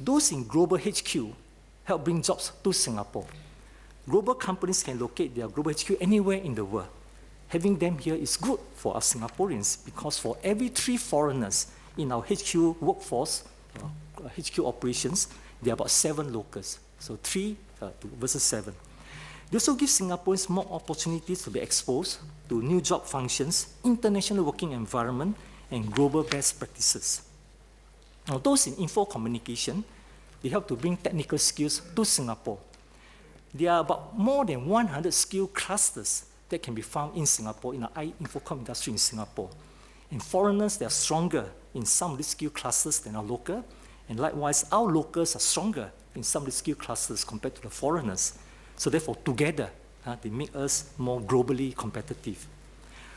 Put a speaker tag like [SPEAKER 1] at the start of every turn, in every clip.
[SPEAKER 1] Those in global HQ help bring jobs to Singapore. Global companies can locate their global HQ anywhere in the world. Having them here is good for us Singaporeans because for every 3 foreigners in our HQ workforce, HQ operations, there are about 7 locals. So 3 versus 7. They also give Singaporeans more opportunities to be exposed to new job functions, international working environment, and global best practices. Now, those in info communication, they help to bring technical skills to Singapore. There are about more than 100 skill clusters that can be found in Singapore, in the infocom industry in Singapore. And foreigners, they are stronger in some of these skill clusters than our local, and likewise, our locals are stronger in some of the skill clusters compared to the foreigners. So therefore, together, they make us more globally competitive.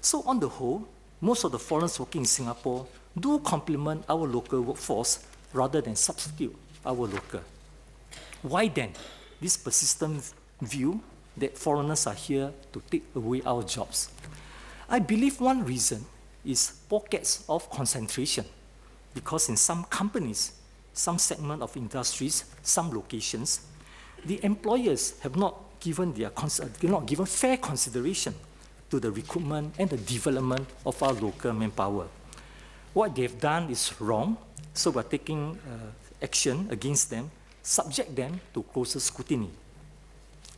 [SPEAKER 1] So on the whole, most of the foreigners working in Singapore do complement our local workforce rather than substitute our local. Why then this persistent view that foreigners are here to take away our jobs? I believe one reason is pockets of concentration, because in some companies, some segment of industries, some locations, the employers have not given fair consideration to the recruitment and the development of our local manpower. What they've done is wrong, so we're taking action against them, subject them to closer scrutiny.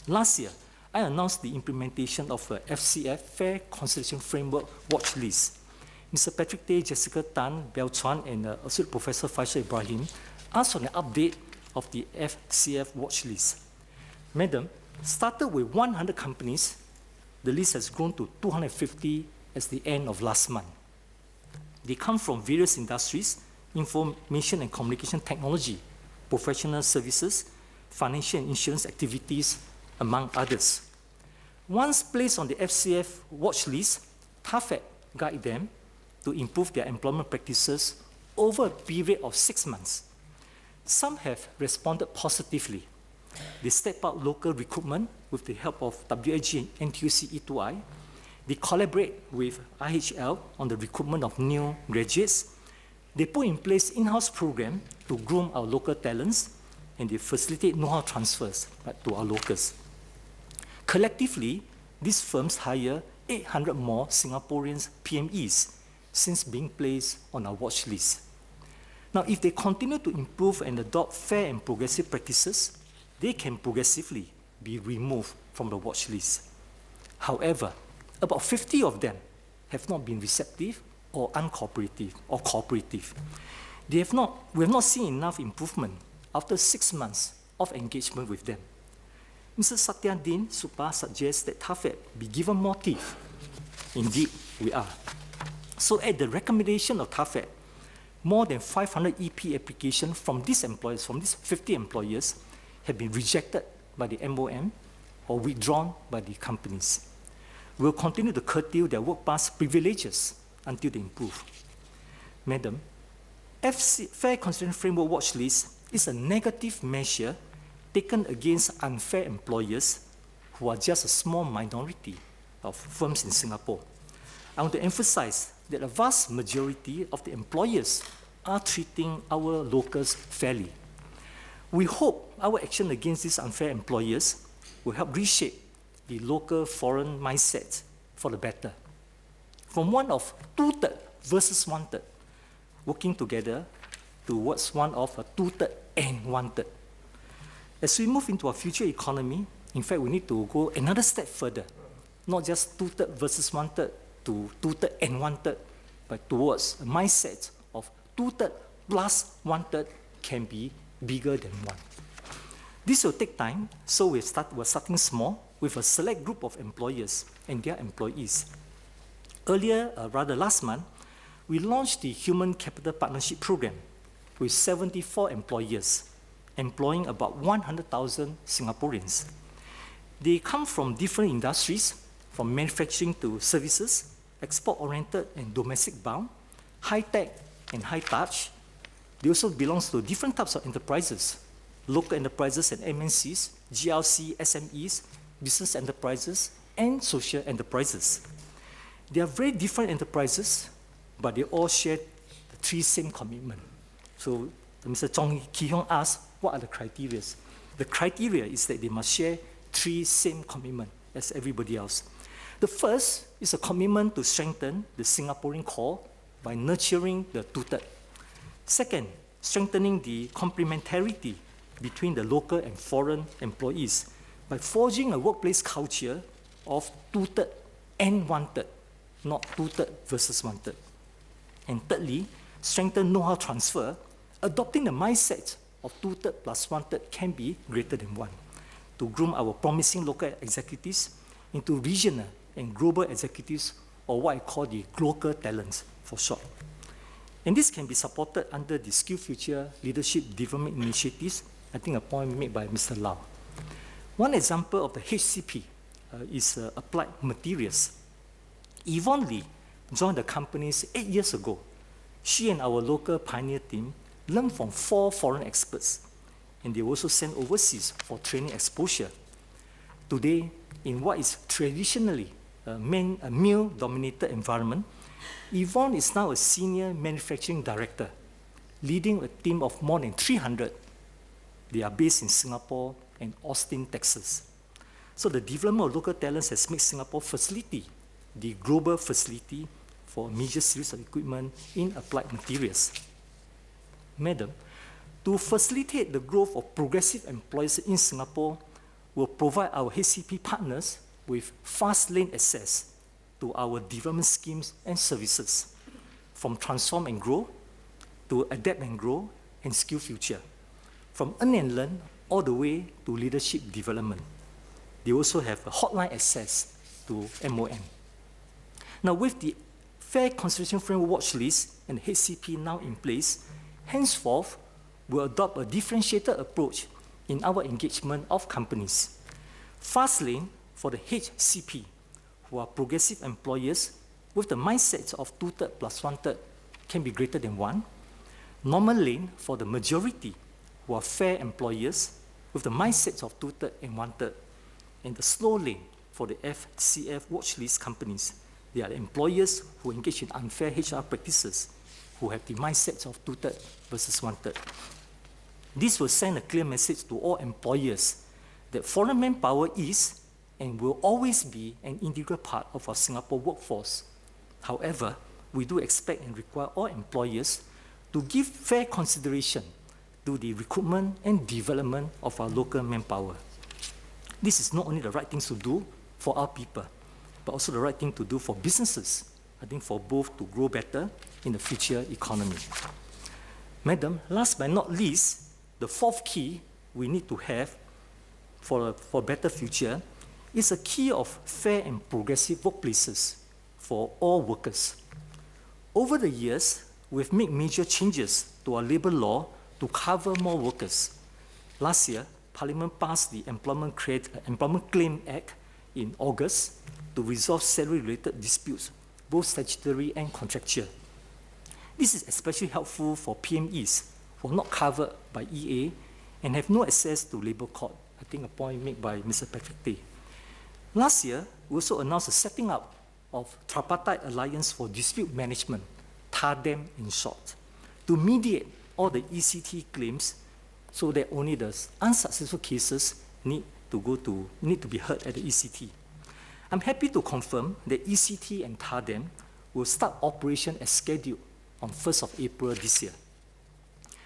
[SPEAKER 1] Last year, I announced the implementation of a FCF, Fair Consideration Framework Watch List. Mr. Patrick Tay, Jessica Tan, Bel Chuan, and Associate Professor Faisal Ibrahim asked for an update of the FCF watch list. Madam, started with 100 companies, the list has grown to 250 as the end of last month. They come from various industries, information and communication technology, professional services, financial and insurance activities, among others. Once placed on the FCF watch list, TAFED guide them to improve their employment practices over a period of 6 months. Some have responded positively. They step up local recruitment with the help of WIG and NTUC E2I. They collaborate with IHL on the recruitment of new graduates. They put in place in-house program to groom our local talents, and they facilitate know-how transfers to our locals. Collectively, these firms hire 800 more Singaporeans PMEs since being placed on our watch list. Now, if they continue to improve and adopt fair and progressive practices, they can progressively be removed from the watch list. However, about 50 of them have not been receptive or uncooperative or cooperative. We have not seen enough improvement after 6 months of engagement with them. Mr. Satyendin Supa suggests that TAFED be given more teeth. Indeed, we are. So at the recommendation of TAFED, more than 500 EP applications from these employers, from these 50 employers, have been rejected by the MOM or withdrawn by the companies. We'll continue to curtail their work pass privileges until they improve. Madam, Fair Consideration Framework Watch List is a negative measure taken against unfair employers who are just a small minority of firms in Singapore. I want to emphasize that a vast majority of the employers are treating our locals fairly. We hope our action against these unfair employers will help reshape the local foreign mindset for the better. From one of 2/3 versus 1/3, working together towards one of a 2/3 and 1/3. As we move into our future economy, in fact, we need to go another step further, not just 2/3 versus 1/3 to 2/3 and 1/3, but towards a mindset of 2/3 plus 1/3 can be bigger than 1. This will take time, so we're starting small with a select group of employers and their employees. Last month, we launched the Human Capital Partnership Program with 74 employers, employing about 100,000 Singaporeans. They come from different industries, from manufacturing to services, export-oriented and domestic-bound, high-tech and high-touch. They also belong to different types of enterprises, local enterprises and MNCs, GLC, SMEs, business enterprises, and social enterprises. They are very different enterprises, but they all share the 3 same commitments. So Mr. Chong Ki-Hyong asked, what are the criteria? The criteria is that they must share 3 same commitments as everybody else. The first is a commitment to strengthen the Singaporean core by nurturing the two-third. Second, strengthening the complementarity between the local and foreign employees by forging a workplace culture of two-third and one-third, not two-third versus one-third. And thirdly, strengthen know-how transfer, adopting the mindset of two-third plus one-third can be greater than one, to groom our promising local executives into regional and global executives, or what I call the local talents for short. And this can be supported under the Skill Future Leadership Development Initiatives, I think a point made by Mr. Lau. One example of the HCP is applied materials. Yvonne Lee joined the companies 8 years ago. She and our local pioneer team learned from 4 foreign experts, and they were also sent overseas for training exposure. Today, in what is traditionally a male-dominated environment, Yvonne is now a senior manufacturing director, leading a team of more than 300. They are based in Singapore and Austin, Texas. So the development of local talents has made Singapore facility the global facility for a major series of equipment in applied materials. Madam, to facilitate the growth of progressive employers in Singapore, will provide our HCP partners with fast lane access to our development schemes and services, from Transform and Grow to Adapt and Grow and Skill Future, from Earn and Learn all the way to leadership development. They also have a hotline access to MOM. Now, with the Fair Consideration Framework watch list and HCP now in place, henceforth, we'll adopt a differentiated approach in our engagement of companies. Fast lane for the HCP, who are progressive employers with the mindset of two-third plus one-third can be greater than one. Normal lane for the majority, who are fair employers with the mindset of two-third and one-third. And the slow lane for the FCF watchlist companies. They are the employers who engage in unfair HR practices, who have the mindset of two-third versus one-third. This will send a clear message to all employers that foreign manpower is and will always be an integral part of our Singapore workforce. However, we do expect and require all employers to give fair consideration to the recruitment and development of our local manpower. This is not only the right thing to do for our people, but also the right thing to do for businesses, I think for both to grow better in the future economy. Madam, last but not least, the fourth key we need to have for a better future is a key of fair and progressive workplaces for all workers. Over the years, we've made major changes to our labor law to cover more workers. Last year, Parliament passed the Employment Claim Act in August to resolve salary-related disputes, both statutory and contractual. This is especially helpful for PMEs who are not covered by EA and have no access to labour court. I think a point made by Mr. Patrick Tay. Last year, we also announced the setting up of Tripartite Alliance for Dispute Management, TADEM in short, to mediate all the ECT claims so that only the unsuccessful cases need to be heard at the ECT. I'm happy to confirm that ECT and TADEM will start operation as scheduled on 1st of April this year.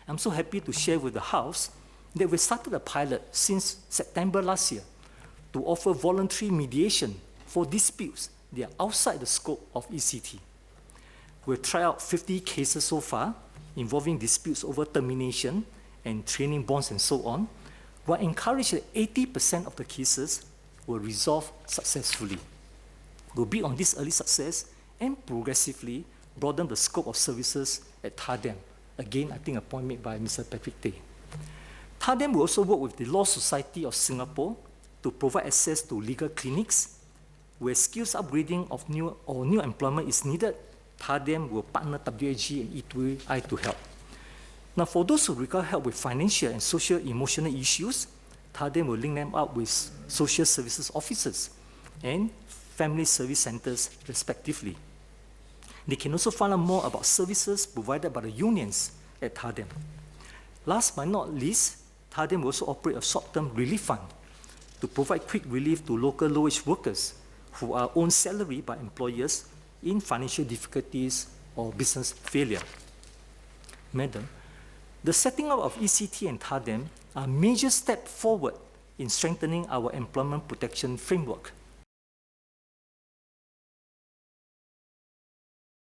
[SPEAKER 1] I'm so happy to share with the House that we started a pilot since September last year to offer voluntary mediation for disputes that are outside the scope of ECT. We've tried out 50 cases so far involving disputes over termination and training bonds and so on. We're encouraged that 80% of the cases will resolve successfully. We'll build on this early success and progressively broaden the scope of services at TADEM. Again, I think a point made by Mr. Patrick Tay. TADEM will also work with the Law Society of Singapore to provide access to legal clinics. Where skills upgrading of new employment is needed, TADEM will partner WAG and E2I to help. Now, for those who require help with financial and social emotional issues, TADEM will link them up with social services officers and family service centers, respectively. They can also find out more about services provided by the unions at TADEM. Last but not least, TADEM will also operate a short-term relief fund to provide quick relief to local low-wage workers who are owned salary by employers in financial difficulties or business failure. Madam, the setting up of ECT and TADEM are major steps forward in strengthening our employment protection framework.